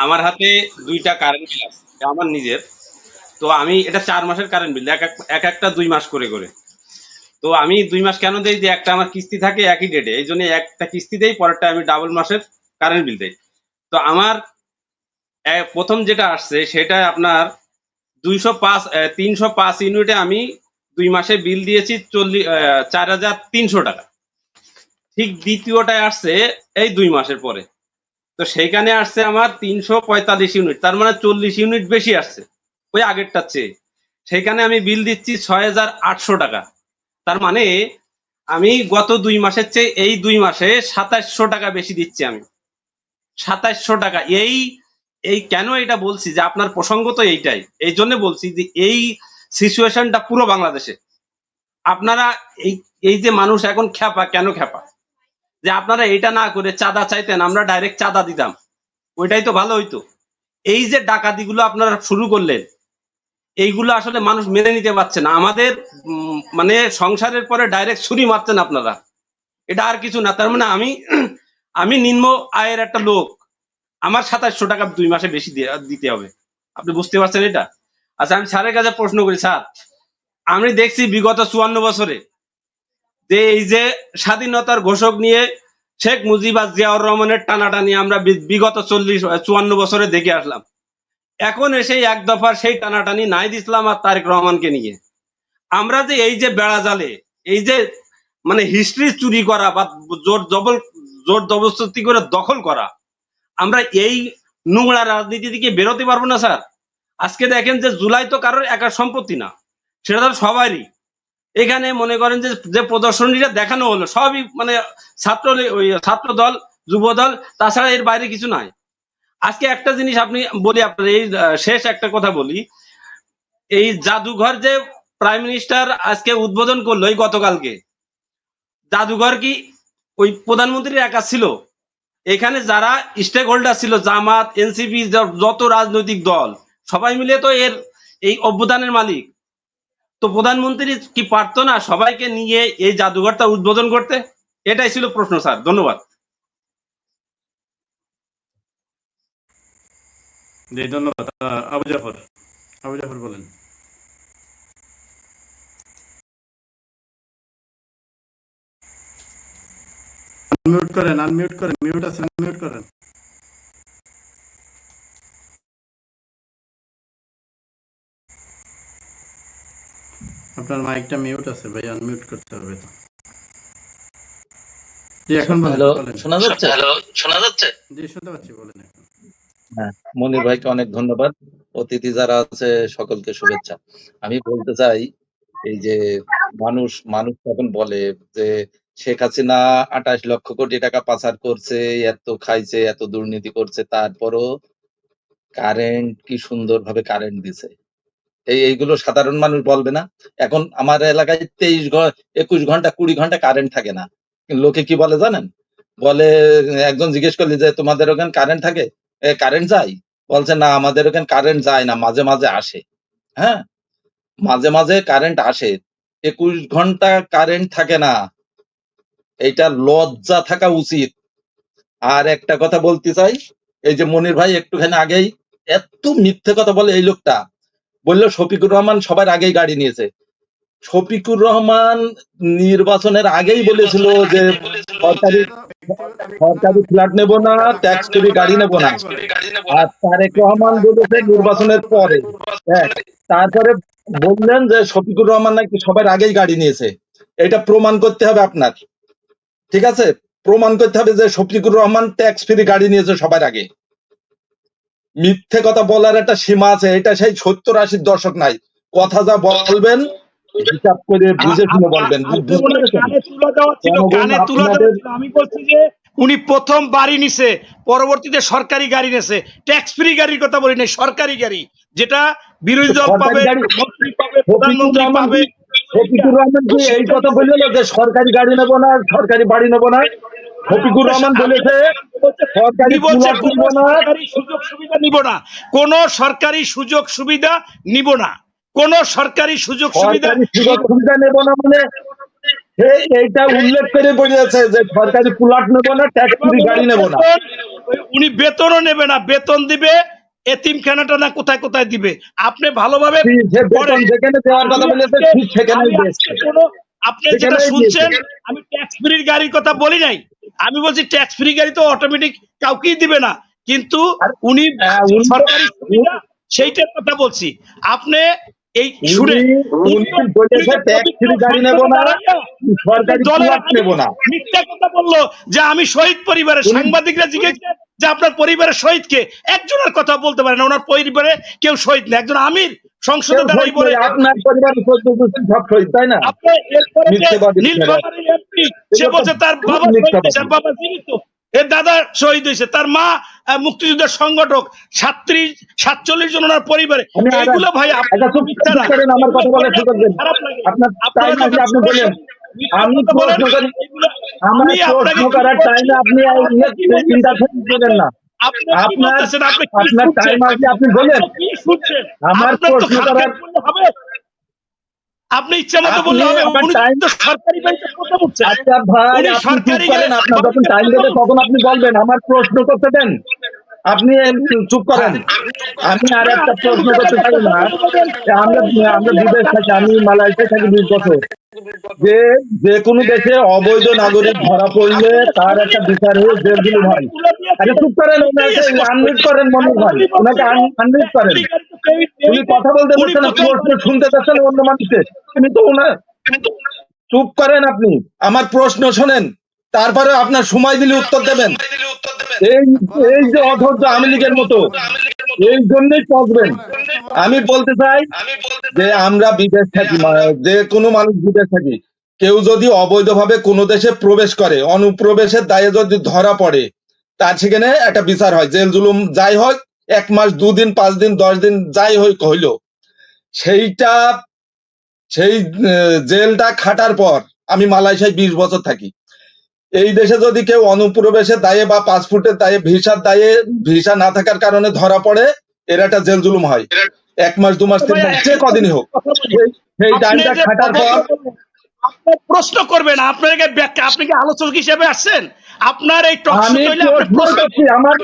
আমার হাতে ২টা কারেন্ট বিল আছে আমার নিজের। তো আমি এটা ৪ মাসের কারেন্ট বিল, একটা ২ মাস করে। তো আমি ২ মাস কেন দেই, যে একটা আমার কিস্তি থাকে একই ডেটে, এই জন্য একটা কিস্তি দেই, পরেরটা আমি ডাবল মাসের কারেন্ট বিল দেই। তো আমার প্রথম যেটা আসছে সেটা আপনার ৩০৫ ইউনিটে আমি ২ মাসে বিল দিয়েছি ৪,৩০০ টাকা। ঠিক দ্বিতীয়টায় আসছে এই ২ মাসের পরে, তো সেইখানে আসছে আমার ৩৪৫ ইউনিট, তার মানে ৪০ ইউনিট বেশি আসছে ওই আগেরটার চেয়ে। সেইখানে আমি বিল দিচ্ছি ৬,৮০০ টাকা। তার মানে আমি গত ২ মাসের চেয়ে এই ২ মাসে ২৭০০ টাকা বেশি দিচ্ছি আমি। ২৭০০ টাকা। এই কেন এটা বলছি, যে আপনার প্রসঙ্গ তো এইটাই, এই জন্য বলছি যে এই সিচুয়েশনটা পুরো বাংলাদেশে। আপনারা এই এই যে মানুষ এখন খ্যাপা, কেন খ্যাপা, যে আপনারা এটা না করে চাঁদা চাইতেন, আমরা ডাইরেক্ট চাঁদা দিতাম, ওইটাই তো ভালো হইতো। এই যে ডাকাতিগুলো আপনারা শুরু করলেন, এইগুলো আসলে মানুষ মেনে নিতে পারছে না। আমাদের মানে সংসারের পরে ডাইরেক্ট ছুরি মারছেন আপনারা, এটা আর কিছু না। তার মানে আমি নিম্ন আয়ের একটা লোক, আমার ২৭০০ টাকা ২ মাসে বেশি দিতে হবে। আপনি বুঝতে পারছেন এটা? আচ্ছা, আমি স্যারের কাছে প্রশ্ন করি, স্যার আমি দেখছি বিগত ৫৪ বছরে যে এই যে স্বাধীনতার ঘোষক নিয়ে শেখ মুজিব আর জিয়াউর রহমানের টানাটানি আমরা বিগত ৫৪ বছরে দেখে আসলাম। এখন এসে এক দফার সেই টানাটানি নাহিদ ইসলাম আর তারেক রহমানকে নিয়ে আমরা যে এই যে বেড়া জালে, এই যে মানে হিস্ট্রি চুরি করা বা জোর জবরদস্তি করে দখল করা, আমরা এই নোংরা রাজনীতি থেকে বেরোতে পারবো না স্যার। আজকে দেখেন যে জুলাই তো কারোর একার সম্পত্তি না, সেটা তো সবারই। এখানে মনে করেন যে প্রদর্শনীটা দেখানো হলো সবই মানে ছাত্র দল, যুব দল, তাছাড়া এর বাইরে কিছু নাই। আজকে একটা জিনিস আপনি বলি, আপনার এই শেষ একটা কথা বলি, এই জাদুঘর যে প্রাইম মিনিস্টার আজকে উদ্বোধন করলো এই গতকালকে, জাদুঘর কি ওই প্রধানমন্ত্রীর একা ছিল? এখানে যারা স্টেক হোল্ডার ছিল, জামাত, এনসিপি, যত রাজনৈতিক দল সবাই মিলে তো এর এই অভ্যুত্থানের মালিক। তো প্রধানমন্ত্রী কি পারতো না সবাইকে নিয়ে এই জাদুঘরটা উদ্বোধন করতে? এটাই ছিল প্রশ্ন স্যার, ধন্যবাদ। জি ধন্যবাদ। আবু জাফর বলেন। আনমিউট করেন, মিউট আছে, আনমিউট করেন। আপনার মাইকটা মিউট আছে ভাই, আনমিউট করতে হবে তো। জি এখন বলেন। শোনা যাচ্ছে? জি শুনতে পাচ্ছি, বলেন এখন। হ্যাঁ, মনির ভাইকে অনেক ধন্যবাদ। অতিথি যারা আছে সকলকে শুভেচ্ছা। আমি বলতে চাই, এই যে মানুষ তখন বলে যে শেখ হাসিনা ২৮ লক্ষ কোটি টাকা পাচার করছে, এত খাইছে, এত দুর্নীতি করছে, তারপরও কারেন্ট কি সুন্দরভাবে কারেন্ট দিছে। এইগুলো সাধারণ মানুষ বলবে না? এখন আমার এলাকায় ২১ ঘন্টা ২০ ঘন্টা কারেন্ট থাকে না। লোকে কি বলে জানেন? বলে, একজন জিজ্ঞেস করলি যে তোমাদের ওখানে কারেন্ট থাকে, কারেন্ট যায়? বলছে না, আমাদের ওখানে কারেন্ট যায় না, মাঝে মাঝে আসে। হ্যাঁ, মাঝে মাঝে কারেন্ট আসে, ২১ ঘন্টা কারেন্ট থাকে না। এইটা লজ্জা থাকা উচিত। আর একটা কথা বলতে চাই, এই যে মনির ভাই একটুখানি আগেই এত মিথ্যে কথা বলে এই লোকটা, বললো শফিকুর রহমান সবার আগেই গাড়ি নিয়েছে। শফিকুর রহমান নির্বাচনের আগেই বলেছিল যে সরকারি ফ্ল্যাট নেব না, ট্যাক্স ফ্রি গাড়ি নেব না। আর তারেক রহমান বলেছে নির্বাচনের পরে। হ্যাঁ, তারপরে বললেন যে শফিকুর রহমান নাকি সবার আগেই গাড়ি নিয়েছে। এটা প্রমাণ করতে হবে আপনার, ঠিক আছে? প্রমাণ করতে হবে যে শফিকুর রহমান ট্যাক্স ফ্রি গাড়ি নিয়েছে সবার আগে। মিথ্যে কথা বলার একটা সীমা আছে, এটা সেই ৭০-৮০ দশক নাই। কথা যা বলবেন হিসাব করে বুঝে শুনে বলবেন। আমি বলছি যে উনি প্রথম বাড়ি নিছে, পরবর্তীতে সরকারি গাড়ি নিছে, ট্যাক্স ফ্রি গাড়ির কথা বলি নাই, সরকারি গাড়ি, যেটা বিরোধী দল পাবে, মন্ত্রী পাবে, প্রধানমন্ত্রী পাবে। শফিকুর রহমান কি এই কথা বলল যে সরকারি গাড়ি নেব না, সরকারি বাড়ি নেব না? শফিকুর রহমান বলেছে সরকারি সুযোগ সুবিধা নিব না, কোন সরকারি সুযোগ সুবিধা নিব না, কোন সরকারি সুযোগ সুবিধা নেব না। মানে এইটা উল্লেখ করে বলেছে যে সরকারি প্লট নেবো না, ট্যাক্স ফ্রি গাড়ি নেবো না। উনি বেতনও নেবে না, বেতন দিবে এতিমখানাটা না কোথায় কোথায় দিবে। আপনি ভালোভাবে যে বেতন পড়েন। যেখানে দেওয়ার কথা বলেছে ঠিক সেখানেই আমি দিয়েছে, আজকে আপনি যেটা সেখানেই শুনছেন, দিয়েছে। আমি ট্যাক্স ফ্রি গাড়ির কথা বলি নাই। আমি বলছি ট্যাক্স ফ্রি গাড়ি তো অটোমেটিক কাউকেই দিবে না, কিন্তু উনি উনি সরকারি সুবিধা সেইটার কথা বলছি। আপনি এই শুনে উনি বলেছে ট্যাক্স ফ্রি গাড়ি নেবো না, সরকারি প্লট নেবো না। মিথ্যা কথা বললো যে আমি শহীদ পরিবারের। সাংবাদিকরা জিজ্ঞেস যে আপনার পরিবারের শহীদকে, একজনের কথা বলতে পারে না। ওনার পরিবারে কেউ শহীদ না, একজন আমির সংসদে দাঁড়াই বলে আপনার পরিবারের সব শহীদ, তাই না? আপনি এরপরে যে মিথ্যাবাদী নীলফামারীর এমপি, সে এটা তো বলছে তার বাবা শহীদ মিথ্যাবাদী। হয়েছে, বাবা জীবিত, এর দাদা শহীদ হয়েছে, তার মা মুক্তিযুদ্ধের সংগঠক, 47 জন ওনার পরিবারে। আমি এইগুলো ভাই একটা চুপ মিথ্যা না। করেন, আমার কথা বলার সুযোগ দেন। খারাপ লাগে আপনার আপনারা টাইম আছে, যখন আপনি বলেন। মিথ্যা আমি কথা বলেন, প্রশ্ন করি, এইগুলো আমার আমি আপনাকে প্রশ্ন করার টাইমে আপনি ইন্টারফেয়ার করেন না। আপনি কি আপনার বলতেছেন? আপনি কি আপনার শুনছেন? টাইম আছে, আপনি বলেন। আপনি কি শুনছেন? আমার আপনার তো প্রশ্ন খারাপ করার বললে হবে। আপনি ইচ্ছা মতো আপনি বললে হবে। আমার উনি টাইম, তো সরকারি বাড়িতে কথা বলছেন। আচ্ছা ভাই উনি আপনি চুপ সরকারি করেন, আপনার যখন বাড়িতে টাইম কথা দেবে বলছেন। তখন আপনি বলবেন। আমার প্রশ্ন করতে দেন, আপনি চুপ করেন। আমি আর একটা প্রশ্ন করতে পারি না। আমরা আমরা বিদেশ থাকি, আমি মালয়েশিয়ায় থাকি 20 বছর। যে যে কোনো দেশে অবৈধ নাগরিক ধরা পড়লে তার একটা বিচার হয়ে জেলগুলো হয়। আরে চুপ করেন, ওনাকে আনমিউট করেন মনির ভাই, ওনাকে আনমিউট করেন। উনি কথা বলতে পারছেন না, প্রশ্ন শুনতে পাচ্ছেন না অন্য মানুষের। তুমি তো ওনার চুপ করেন আপনি, আমার প্রশ্ন শোনেন, তারপরে আপনার সময় দিলে উত্তর দেবেন। এই এই যে অধৈর্য আওয়ামী লীগের মতো, এই জন্যই পচবেন। আমি বলতে চাই যে আমরা বিদেশ থাকি, যে কোনো মানুষ বিদেশ থাকি, কেউ যদি অবৈধভাবে কোনো দেশে প্রবেশ করে, অনুপ্রবেশের দায়ে যদি ধরা পড়ে, তার সেখানে একটা বিচার হয়, জেল জুলুম যাই হোক, 1 মাস 2 দিন 5 দিন 10 দিন যাই হোক হইলো, সেইটা সেই জেলটা খাটার পর, আমি মালয়েশিয়ায় 20 বছর থাকি, এই দেশে যদি কেউ অনুপ্রবেশের দায়ে বা পাসপোর্টের দায়ে, ভিসার দায়ে, ভিসা না থাকার কারণে ধরা পড়ে, এর একটা জেল জুলুম হয় 1 মাস 2 মাস 3 মাস যে কদিনই হোক। সেই টাইমটা খাটার পর আপনার প্রশ্ন করবেন, আপনাকে ব্যাখ্যা, আপনি কি আলোচক হিসেবে আসছেন? আপনার এই টক শো আমি তৈলে আপনি প্রশ্ন প্রশ্ন করছি, আমার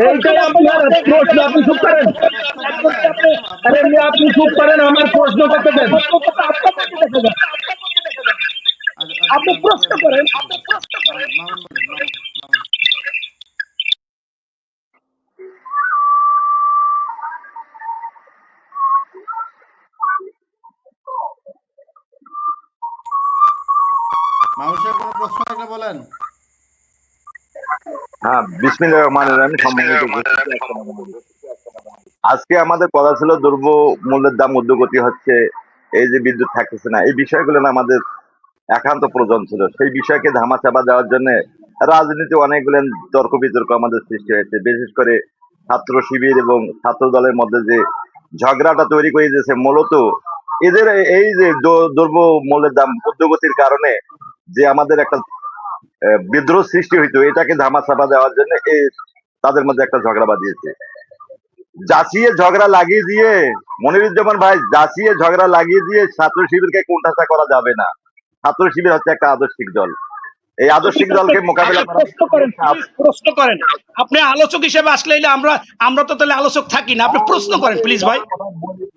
এইটাই আপনার প্রশ্ন, আপনি চুপ করেন। আরে মেয়ে, আপনি চুপ করেন, আমার প্রশ্ন করতে দেন। আপনি প্রশ্ন করেন। মামুন বলেন, মামুন। মামুন সাহেব কোনো প্রশ্ন থাকলে বলেন। হ্যাঁ, বিসমিল্লাহির রহমানির রহিম। সম্মানিত উপস্থিতি, আজকে আমাদের কথা ছিল দ্রব্য মূল্যের দাম ঊর্ধ্বগতি হচ্ছে, এই যে বিদ্যুৎ থাকতেছে না, এই বিষয়গুলো না আমাদের একান্ত প্রয়োজন ছিল। সেই বিষয়কে ধামাচাপা দেওয়ার জন্য রাজনীতি অনেকগুলো তর্ক বিতর্ক আমাদের সৃষ্টি হয়েছে, বিশেষ করে ছাত্র শিবির এবং ছাত্র দলের মধ্যে যে ঝগড়াটা তৈরি করে দিয়েছে, মূলত এদের এই যে দ্রব্য মূল্যের দাম ঊর্ধ্বগতির কারণে যে আমাদের একটা বিদ্রোহ সৃষ্টি হইতো, এটাকে ধামাচাপা দেওয়ার জন্য এই তাদের মধ্যে একটা ঝগড়া বাঁধিয়েছে। যাচিয়ে ঝগড়া লাগিয়ে দিয়ে, মনিরুজ্জামান ভাই, যাচিয়ে ঝগড়া লাগিয়ে দিয়ে ছাত্র শিবিরকে কোণঠাসা করা যাবে না। ছাত্র শিবির হচ্ছে একটা আদর্শিক দল, এই আদর্শিক দলকে মোকাবেলা করা। প্রশ্ন করেন, প্রশ্ন করেন। আপনি আলোচক হিসেবে আসলে আমরা তো তাহলে আলোচক থাকি না। আপনি প্রশ্ন করেন প্লিজ ভাই,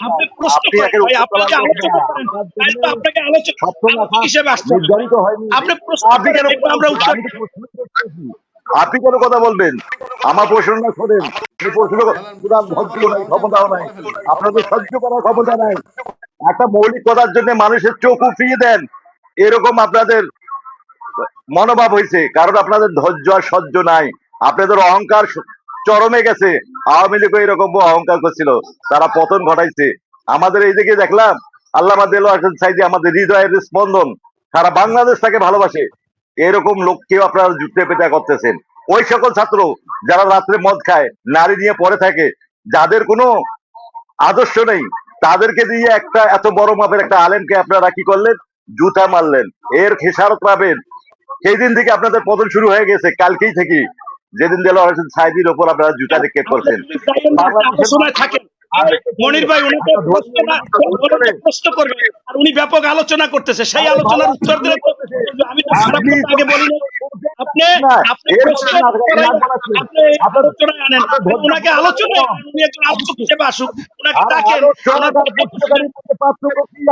আপনি প্রশ্ন আপনি করেন একের ভাই। উত্তর আপনাকে আলোচক করেন, তাই তো আপনাকে আলোচক হিসেবে আসতে হবে। নির্ধারিত হয়নি। আপনি প্রশ্ন আপনি করেন, কেন দেখবো আমরা উত্তর। আমি তো প্রশ্ন করতেছি। আপনি কেন কথা বলবেন? আমার প্রশ্নটা শোনেন। এই প্রশ্ন করার ধৈর্য নাই, ক্ষমতাও নাই, আপনাদের সহ্য করার ক্ষমতা নাই। একটা মৌলিক কথার জন্য মানুষের চোখ উঠিয়ে দেন, এরকম আপনাদের মনোভাব হয়েছে, কারণ আপনাদের ধৈর্য আর সহ্য নাই। আপনাদের অহংকার চরমে গেছে। আওয়ামী লীগ এরকম অহংকার করছিল, তারা পতন ঘটাইছে। আমাদের এই দিকে দেখলাম আল্লামা দেলোয়ার হোসেন সাইদি, আমাদের হৃদয়ের স্পন্দন, সারা বাংলাদেশ তাকে ভালোবাসে, এরকম লোককেও আপনারা যুক্তি পেটা করতেছেন। ওই সকল ছাত্র যারা রাত্রে মদ খায়, নারী নিয়ে পড়ে থাকে, যাদের কোনো আদর্শ নেই, তাদেরকে দিয়ে একটা এত বড় মাপের একটা আলেমকে আপনারা কি করলেন? জুতা মারলেন। এর খেসারত পাবেন সেই দিন থেকে আপনাদের পতন শুরু হয়ে গেছে, কালকেই থেকে, যেদিন দেলোয়ার হোসেন সাইদির ওপর আপনারা জুতা নিক্ষেপ করছেন। আলোচনায় থাকেন, মনির ভাই উনাকে প্রশ্ন করবে আর উনি ব্যাপক আলোচনা করতেছে, সেই আলোচনার উত্তর দিলে তো আমি তো খারাপ কথা আগে বলি না। আপনি আপনি প্রশ্ন করাই আপনি আলোচনায় আনেন, ওনাকে আলোচনায় আনেন, উনি একজন আলোচক হিসেবে আসুক, ওনাকে ডাকেন।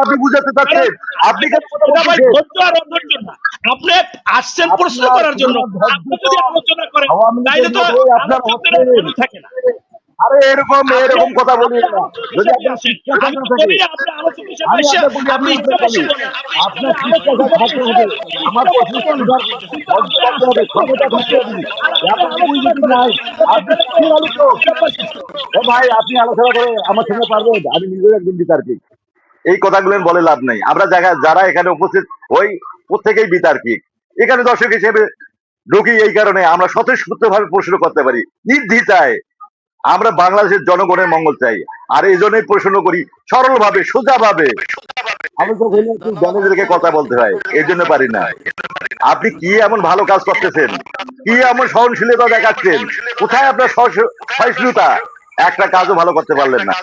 আপনি বুঝাতে চাচ্ছেন, আপনি কেন কথা এটা ভাই বলছেন? ধৈর্য আর অধৈর্য না, আপনি আসছেন প্রশ্ন করার জন্য, আপনি যদি আলোচনা করেন তাইলে তো আলোচকদের আর ভ্যালু থাকে না। আরে এরকম কথা বলি না। যদি আপনার আসেন, শিক্ষা আমি না তো থাকে, বলি না আপনি আলোচক হিসেবে আমি এসে আপনাকে বলি, আপনি আমি ইচ্ছা আপনাকে বসে বলি, বলেন, আপনার আপনি শিক্ষা আলোচক থাকতে হবে, আমার প্রশ্ন শোনার ধৈর্য থাকতে হবে, ক্ষমতা থাকতে হবে। আপনার বুঝতে নাই, আপনি কিসের আলোচক? ও ভাই, আপনি আলোচনা করে আমার সঙ্গে পারবেন? আমি নিজের একজন বিতার্কিক, এই কথাগুলো বলে লাভ নাই। আমরা যারা এখানে উপস্থিত হই প্রত্যেকেই বিতার্কিক, এখানে দর্শক হিসেবে ঢুকি এই কারণে আমরা স্বতঃস্ফূর্ত ভাবে প্রশ্ন করতে পারি নির্দ্বিধায়। আমরা বাংলাদেশের জনগণের মঙ্গল চাই, আর এই জন্যই প্রশ্ন করি সরল ভাবে, সোজা ভাবে। আমি তো বলি একটু জনগণকে কথা বলতে হয়, এই জন্য পারি না। আপনি কি এমন ভালো কাজ করতেছেন, কি এমন সহনশীলতা দেখাচ্ছেন, কোথায় আপনার সহিষ্ণুতা? একটা কাজও ভালো করতে পারলেন না।